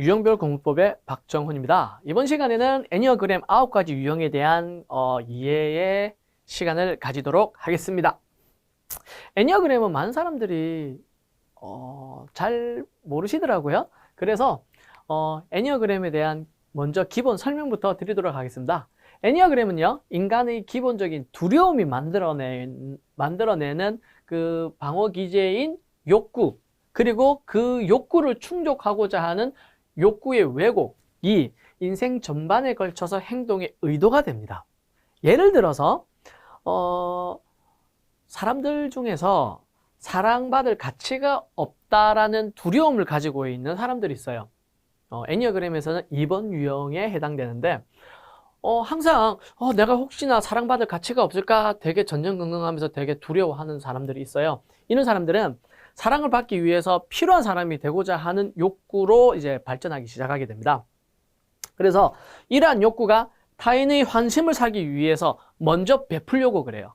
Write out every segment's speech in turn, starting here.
유형별 공부법의 박정훈입니다. 이번 시간에는 애니어그램 9가지 유형에 대한 이해의 시간을 가지도록 하겠습니다. 애니어그램은 많은 사람들이 잘 모르시더라고요. 그래서 애니어그램에 대한 먼저 기본 설명부터 드리도록 하겠습니다. 애니어그램은요, 인간의 기본적인 두려움이 만들어내는 그 방어 기제인 욕구, 그리고 그 욕구를 충족하고자 하는 욕구의 왜곡이 인생 전반에 걸쳐서 행동의 의도가 됩니다. 예를 들어서 사람들 중에서 사랑받을 가치가 없다라는 두려움을 가지고 있는 사람들이 있어요. 애니어그램에서는 2번 유형에 해당되는데 항상 내가 혹시나 사랑받을 가치가 없을까 되게 전전긍긍하면서 되게 두려워하는 사람들이 있어요. 이런 사람들은 사랑을 받기 위해서 필요한 사람이 되고자 하는 욕구로 이제 발전하기 시작하게 됩니다. 그래서 이러한 욕구가 타인의 환심을 사기 위해서 먼저 베풀려고 그래요.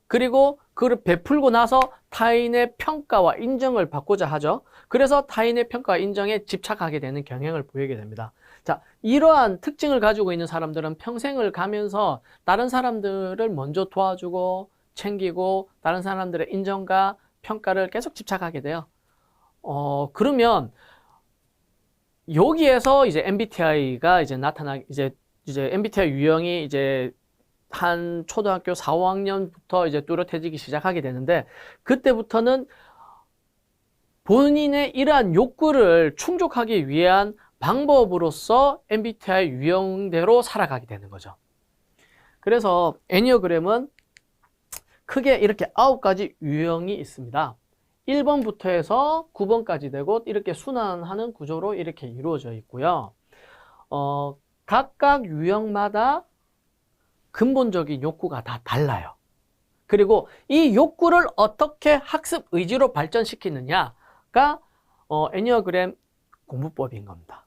그리고 그를 베풀고 나서 타인의 평가와 인정을 받고자 하죠. 그래서 타인의 평가와 인정에 집착하게 되는 경향을 보이게 됩니다. 자, 이러한 특징을 가지고 있는 사람들은 평생을 가면서 다른 사람들을 먼저 도와주고 챙기고 다른 사람들의 인정과 평가를 계속 집착하게 돼요. 그러면 여기에서 이제 MBTI가 이제 이제 MBTI 유형이 이제 한 초등학교 4, 5학년부터 이제 뚜렷해지기 시작하게 되는데, 그때부터는 본인의 이러한 욕구를 충족하기 위한 방법으로서 MBTI 유형대로 살아가게 되는 거죠. 그래서 애니어그램은 크게 이렇게 9가지 유형이 있습니다. 1번부터 해서 9번까지 되고 이렇게 순환하는 구조로 이렇게 이루어져 있고요. 각각 유형마다 근본적인 욕구가 다 달라요. 그리고 이 욕구를 어떻게 학습 의지로 발전시키느냐가 애니어그램 공부법인 겁니다.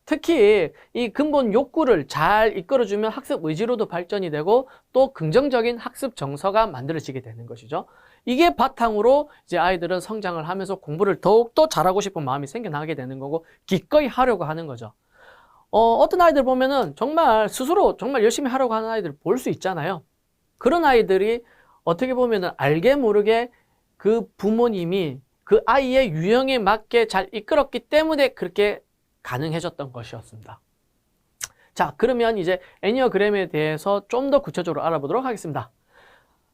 특히 이 근본 욕구를 잘 이끌어주면 학습 의지로도 발전이 되고 또 긍정적인 학습 정서가 만들어지게 되는 것이죠. 이게 바탕으로 이제 아이들은 성장을 하면서 공부를 더욱더 잘하고 싶은 마음이 생겨나게 되는 거고 기꺼이 하려고 하는 거죠. 어떤 아이들 보면은 정말 스스로 정말 열심히 하려고 하는 아이들 볼 수 있잖아요. 그런 아이들이 어떻게 보면은 알게 모르게 그 부모님이 그 아이의 유형에 맞게 잘 이끌었기 때문에 그렇게 가능해졌던 것이었습니다. 자, 그러면 이제 애니어그램에 대해서 좀 더 구체적으로 알아보도록 하겠습니다.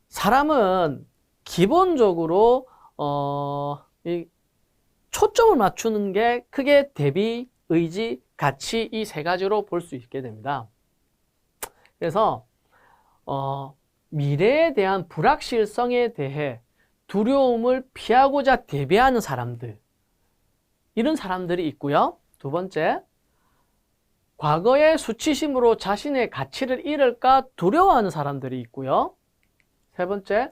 사람은 기본적으로 이 초점을 맞추는 게 크게 대비, 의지, 가치 이 세 가지로 볼 수 있게 됩니다. 그래서 미래에 대한 불확실성에 대해 두려움을 피하고자 대비하는 사람들, 이런 사람들이 있고요. 두 번째, 과거의 수치심으로 자신의 가치를 잃을까 두려워하는 사람들이 있고요. 세 번째,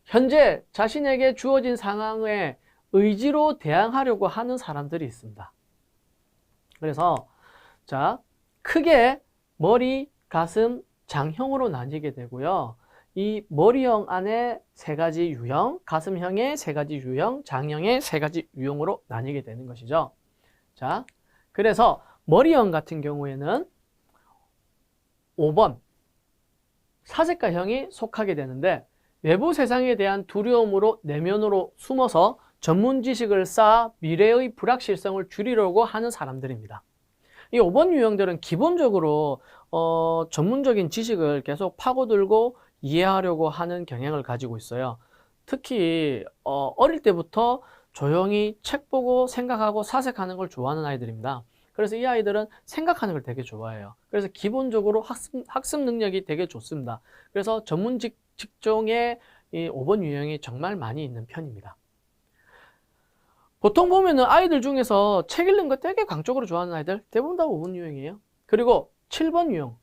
현재 자신에게 주어진 상황에 의지로 대항하려고 하는 사람들이 있습니다. 그래서 자, 크게 머리, 가슴, 장형으로 나뉘게 되고요. 이 머리형 안에 세 가지 유형, 가슴형의 세 가지 유형, 장형의 세 가지 유형으로 나뉘게 되는 것이죠. 자, 그래서 머리형 같은 경우에는 5번 사색가형이 속하게 되는데, 외부 세상에 대한 두려움으로 내면으로 숨어서 전문 지식을 쌓아 미래의 불확실성을 줄이려고 하는 사람들입니다. 이 5번 유형들은 기본적으로 전문적인 지식을 계속 파고들고 이해하려고 하는 경향을 가지고 있어요. 특히 어릴 때부터 조용히 책 보고 생각하고 사색하는 걸 좋아하는 아이들입니다. 그래서 이 아이들은 생각하는 걸 되게 좋아해요. 그래서 기본적으로 학습 능력이 되게 좋습니다. 그래서 전문 직종에 이 5번 유형이 정말 많이 있는 편입니다. 보통 보면은 아이들 중에서 책 읽는 거 되게 광적으로 좋아하는 아이들 대부분 다 5번 유형이에요. 그리고 7번 유형,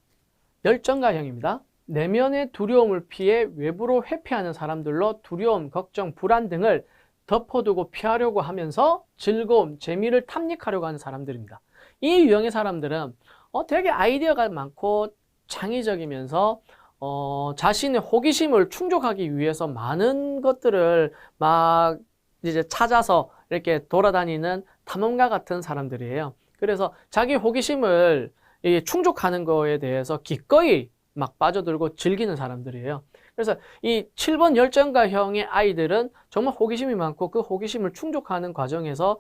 열정가형입니다. 내면의 두려움을 피해 외부로 회피하는 사람들로 두려움, 걱정, 불안 등을 덮어두고 피하려고 하면서 즐거움, 재미를 탐닉하려고 하는 사람들입니다. 이 유형의 사람들은 되게 아이디어가 많고 창의적이면서 자신의 호기심을 충족하기 위해서 많은 것들을 막 이제 찾아서 이렇게 돌아다니는 탐험가 같은 사람들이에요. 그래서 자기 호기심을 충족하는 거에 대해서 기꺼이 막 빠져들고 즐기는 사람들이에요. 그래서 이 7번 열정가형의 아이들은 정말 호기심이 많고 그 호기심을 충족하는 과정에서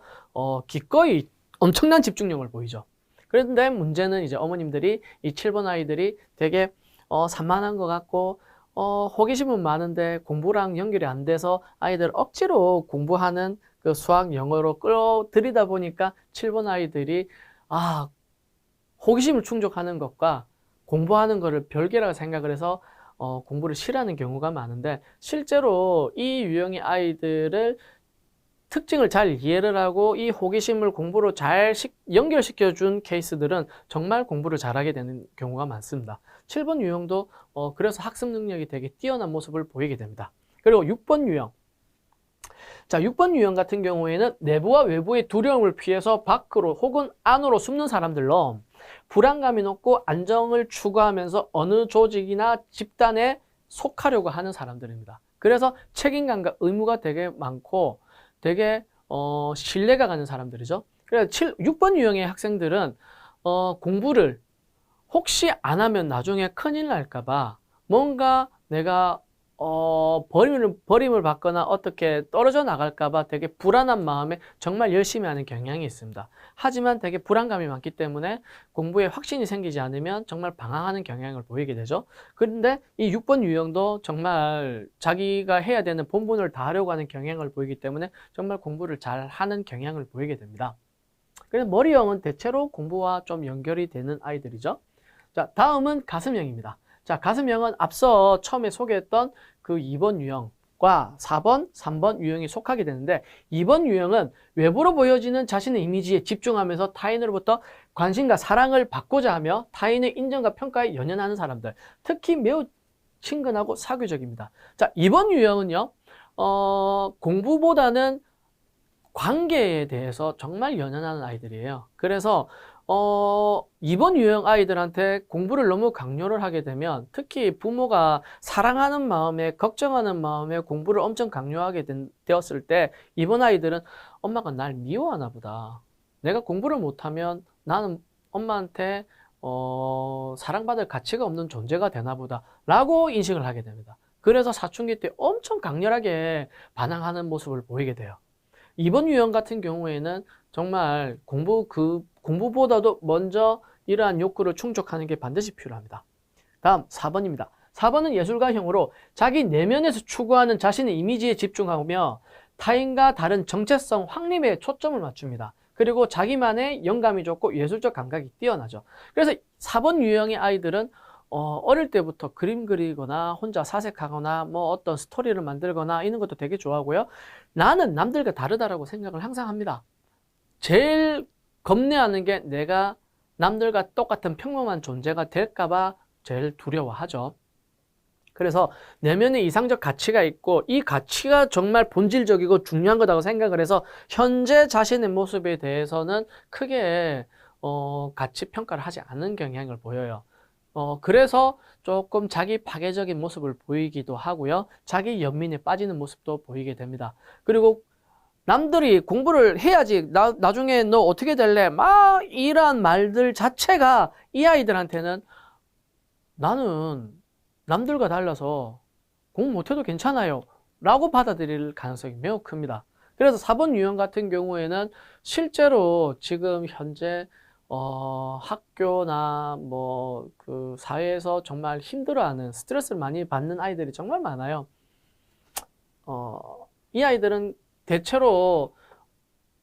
기꺼이 엄청난 집중력을 보이죠. 그런데 문제는 이제 어머님들이 이 7번 아이들이 되게 산만한 것 같고 호기심은 많은데 공부랑 연결이 안 돼서 아이들 억지로 공부하는 그 수학, 영어로 끌어들이다 보니까 7번 아이들이 호기심을 충족하는 것과 공부하는 것을 별개라고 생각을 해서 공부를 싫어하는 경우가 많은데, 실제로 이 유형의 아이들을 특징을 잘 이해를 하고 이 호기심을 공부로 잘 연결시켜 준 케이스들은 정말 공부를 잘하게 되는 경우가 많습니다. 7번 유형도 그래서 학습 능력이 되게 뛰어난 모습을 보이게 됩니다. 그리고 6번 유형. 자, 6번 유형 같은 경우에는 내부와 외부의 두려움을 피해서 밖으로 혹은 안으로 숨는 사람들로 불안감이 높고 안정을 추구하면서 어느 조직이나 집단에 속하려고 하는 사람들입니다. 그래서 책임감과 의무가 되게 많고 되게 신뢰가 가는 사람들이죠. 그래서 6번 유형의 학생들은 공부를 혹시 안 하면 나중에 큰일 날까 봐 뭔가 내가 버림을 받거나 어떻게 떨어져 나갈까 봐 되게 불안한 마음에 정말 열심히 하는 경향이 있습니다. 하지만 되게 불안감이 많기 때문에 공부에 확신이 생기지 않으면 정말 방황하는 경향을 보이게 되죠. 그런데 이 6번 유형도 정말 자기가 해야 되는 본분을 다하려고 하는 경향을 보이기 때문에 정말 공부를 잘 하는 경향을 보이게 됩니다. 그래서 머리형은 대체로 공부와 좀 연결이 되는 아이들이죠. 자, 다음은 가슴형입니다. 자, 가슴형은 앞서 처음에 소개했던 그 2번 유형과 4번, 3번 유형이 속하게 되는데, 2번 유형은 외부로 보여지는 자신의 이미지에 집중하면서 타인으로부터 관심과 사랑을 받고자 하며 타인의 인정과 평가에 연연하는 사람들, 특히 매우 친근하고 사교적입니다. 자, 2번 유형은요, 공부보다는 관계에 대해서 정말 연연하는 아이들이에요. 그래서 2번 유형 아이들한테 공부를 너무 강요를 하게 되면, 특히 부모가 사랑하는 마음에, 걱정하는 마음에 공부를 엄청 강요하게 되었을 때 2번 아이들은 엄마가 날 미워하나 보다, 내가 공부를 못하면 나는 엄마한테 사랑받을 가치가 없는 존재가 되나 보다 라고 인식을 하게 됩니다. 그래서 사춘기 때 엄청 강렬하게 반항하는 모습을 보이게 돼요. 2번 유형 같은 경우에는 정말 공부보다도 먼저 이러한 욕구를 충족하는 게 반드시 필요합니다. 다음 4번입니다. 4번은 예술가형으로 자기 내면에서 추구하는 자신의 이미지에 집중하며 타인과 다른 정체성 확립에 초점을 맞춥니다. 그리고 자기만의 영감이 좋고 예술적 감각이 뛰어나죠. 그래서 4번 유형의 아이들은 어릴 때부터 그림 그리거나 혼자 사색하거나 뭐 어떤 스토리를 만들거나 이런 것도 되게 좋아하고요. 나는 남들과 다르다라고 생각을 항상 합니다. 제일 겁내하는 게 내가 남들과 똑같은 평범한 존재가 될까봐 제일 두려워하죠. 그래서 내면에 이상적 가치가 있고 이 가치가 정말 본질적이고 중요한 거라고 생각을 해서 현재 자신의 모습에 대해서는 크게 가치 평가를 하지 않는 경향을 보여요. 그래서 조금 자기 파괴적인 모습을 보이기도 하고요. 자기 연민에 빠지는 모습도 보이게 됩니다. 그리고 남들이 공부를 해야지, 나중에 너 어떻게 될래? 막 이런 말들 자체가 이 아이들한테는 나는 남들과 달라서 공부 못해도 괜찮아요 라고 받아들일 가능성이 매우 큽니다. 그래서 4번 유형 같은 경우에는 실제로 지금 현재 학교나 뭐 그 사회에서 정말 힘들어하는, 스트레스를 많이 받는 아이들이 정말 많아요. 이 아이들은 대체로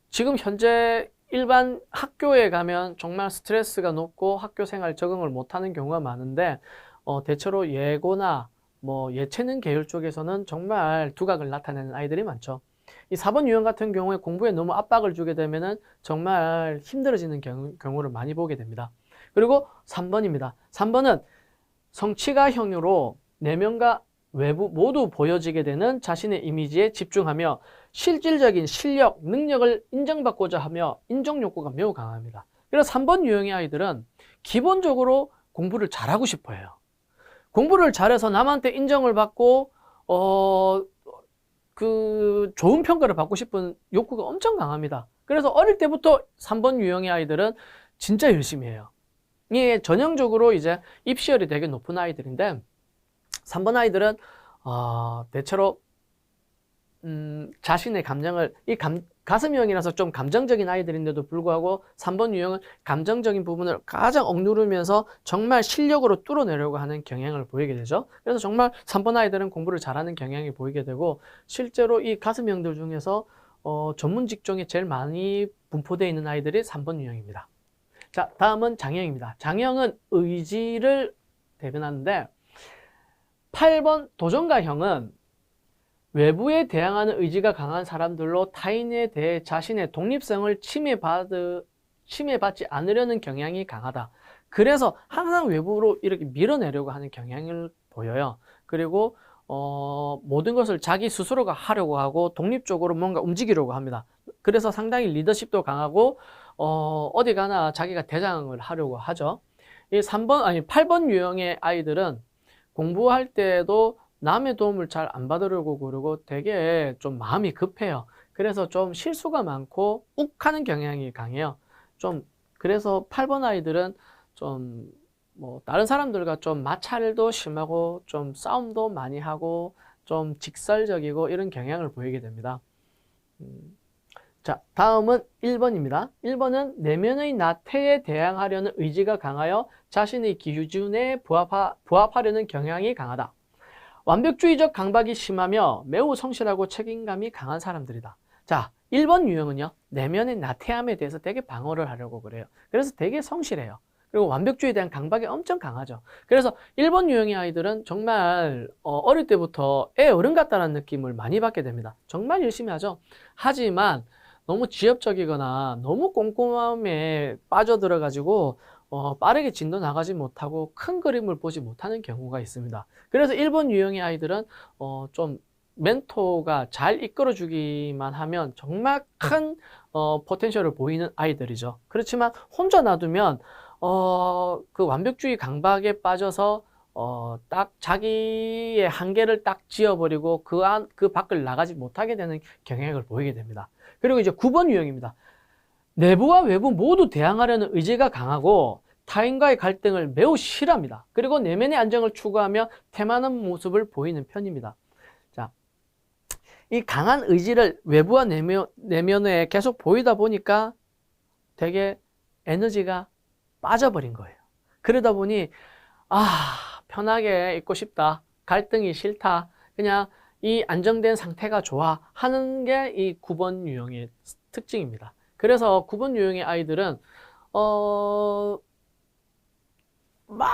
지금 현재 일반 학교에 가면 정말 스트레스가 높고 학교 생활 적응을 못하는 경우가 많은데, 대체로 예고나 뭐 예체능 계열 쪽에서는 정말 두각을 나타내는 아이들이 많죠. 이 4번 유형 같은 경우에 공부에 너무 압박을 주게 되면은 정말 힘들어지는 경우를 많이 보게 됩니다. 그리고 3번입니다. 3번은 성취가형으로 내면과 외부 모두 보여지게 되는 자신의 이미지에 집중하며 실질적인 실력, 능력을 인정받고자 하며 인정 욕구가 매우 강합니다. 그래서 3번 유형의 아이들은 기본적으로 공부를 잘하고 싶어 해요. 공부를 잘해서 남한테 인정을 받고 좋은 평가를 받고 싶은 욕구가 엄청 강합니다. 그래서 어릴 때부터 3번 유형의 아이들은 진짜 열심히 해요. 이게 전형적으로 이제 입시열이 되게 높은 아이들인데 3번 아이들은 대체로 자신의 감정을 가슴형이라서 좀 감정적인 아이들인데도 불구하고 3번 유형은 감정적인 부분을 가장 억누르면서 정말 실력으로 뚫어내려고 하는 경향을 보이게 되죠. 그래서 정말 3번 아이들은 공부를 잘하는 경향이 보이게 되고 실제로 이 가슴형들 중에서 전문 직종에 제일 많이 분포되어 있는 아이들이 3번 유형입니다. 자, 다음은 장형입니다. 장형은 의지를 대변하는데 8번 도전가형은 외부에 대항하는 의지가 강한 사람들로 타인에 대해 자신의 독립성을 침해받지 않으려는 경향이 강하다. 그래서 항상 외부로 이렇게 밀어내려고 하는 경향을 보여요. 그리고 모든 것을 자기 스스로가 하려고 하고 독립적으로 뭔가 움직이려고 합니다. 그래서 상당히 리더십도 강하고 어디 가나 자기가 대장을 하려고 하죠. 이 8번 유형의 아이들은 공부할 때도 남의 도움을 잘 안 받으려고 그러고 되게 좀 마음이 급해요. 그래서 좀 실수가 많고 욱하는 경향이 강해요. 그래서 8번 아이들은 좀 다른 사람들과 좀 마찰도 심하고 좀 싸움도 많이 하고 좀 직설적이고 이런 경향을 보이게 됩니다. 자, 다음은 1번입니다. 1번은 내면의 나태에 대항하려는 의지가 강하여 자신의 기준에 부합하려는 경향이 강하다. 완벽주의적 강박이 심하며 매우 성실하고 책임감이 강한 사람들이다. 자, 1번 유형은요, 내면의 나태함에 대해서 되게 방어를 하려고 그래요. 그래서 되게 성실해요. 그리고 완벽주의에 대한 강박이 엄청 강하죠. 그래서 1번 유형의 아이들은 정말 어릴 때부터 애 어른 같다는 느낌을 많이 받게 됩니다. 정말 열심히 하죠. 하지만 너무 지엽적이거나 너무 꼼꼼함에 빠져들어가지고 빠르게 진도 나가지 못하고 큰 그림을 보지 못하는 경우가 있습니다. 그래서 1번 유형의 아이들은 좀 멘토가 잘 이끌어주기만 하면 정말 큰 포텐셜을 보이는 아이들이죠. 그렇지만 혼자 놔두면 그 완벽주의 강박에 빠져서 딱 자기의 한계를 딱 지어버리고 그 밖을 나가지 못하게 되는 경향을 보이게 됩니다. 그리고 이제 9번 유형입니다. 내부와 외부 모두 대항하려는 의지가 강하고 타인과의 갈등을 매우 싫어합니다. 그리고 내면의 안정을 추구하며 태만한 모습을 보이는 편입니다. 자, 이 강한 의지를 외부와 내면에 계속 보이다 보니까 되게 에너지가 빠져버린 거예요. 그러다 보니 편하게 있고 싶다. 갈등이 싫다. 그냥 이 안정된 상태가 좋아 하는 게 이 9번 유형의 특징입니다. 그래서 9번 유형의 아이들은 막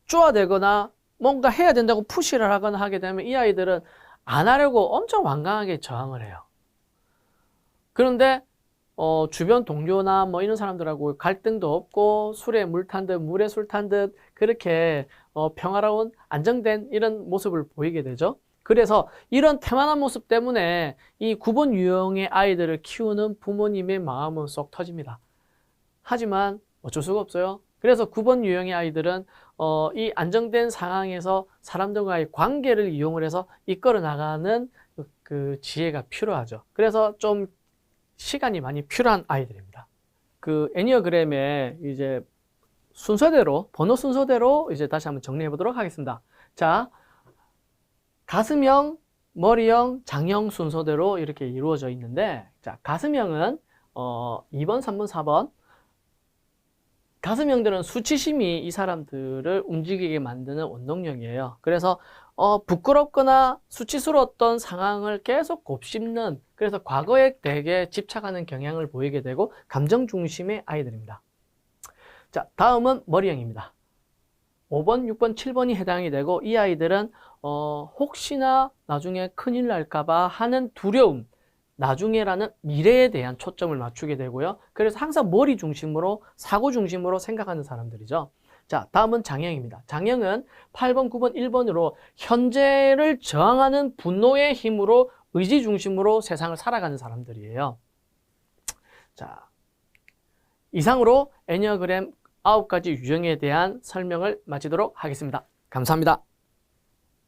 쪼아대거나 뭔가 해야 된다고 푸시를 하거나 하게 되면 이 아이들은 안 하려고 엄청 완강하게 저항을 해요. 그런데 주변 동료나 이런 사람들하고 갈등도 없고 술에 물 탄 듯 물에 술 탄 듯 그렇게 평화로운 안정된 이런 모습을 보이게 되죠. 그래서 이런 태만한 모습 때문에 이 9번 유형의 아이들을 키우는 부모님의 마음은 쏙 터집니다. 하지만 어쩔 수가 없어요. 그래서 9번 유형의 아이들은 이 안정된 상황에서 사람들과의 관계를 이용을 해서 이끌어 나가는 그 지혜가 필요하죠. 그래서 좀 시간이 많이 필요한 아이들입니다. 그 애니어그램의 이제 번호 순서대로 이제 다시 한번 정리해 보도록 하겠습니다. 자, 가슴형, 머리형, 장형 순서대로 이렇게 이루어져 있는데, 자, 가슴형은 2번, 3번, 4번. 가슴형들은 수치심이 이 사람들을 움직이게 만드는 원동력이에요. 그래서 부끄럽거나 수치스러웠던 상황을 계속 곱씹는, 그래서 과거에 되게 집착하는 경향을 보이게 되고 감정 중심의 아이들입니다. 자, 다음은 머리형입니다. 5번, 6번, 7번이 해당이 되고 이 아이들은 혹시나 나중에 큰일 날까봐 하는 두려움, 나중에라는 미래에 대한 초점을 맞추게 되고요. 그래서 항상 머리 중심으로, 사고 중심으로 생각하는 사람들이죠. 자, 다음은 장형입니다. 장형은 8번, 9번, 1번으로 현재를 저항하는 분노의 힘으로 의지 중심으로 세상을 살아가는 사람들이에요. 자, 이상으로 애니어그램 9가지 유형에 대한 설명을 마치도록 하겠습니다. 감사합니다.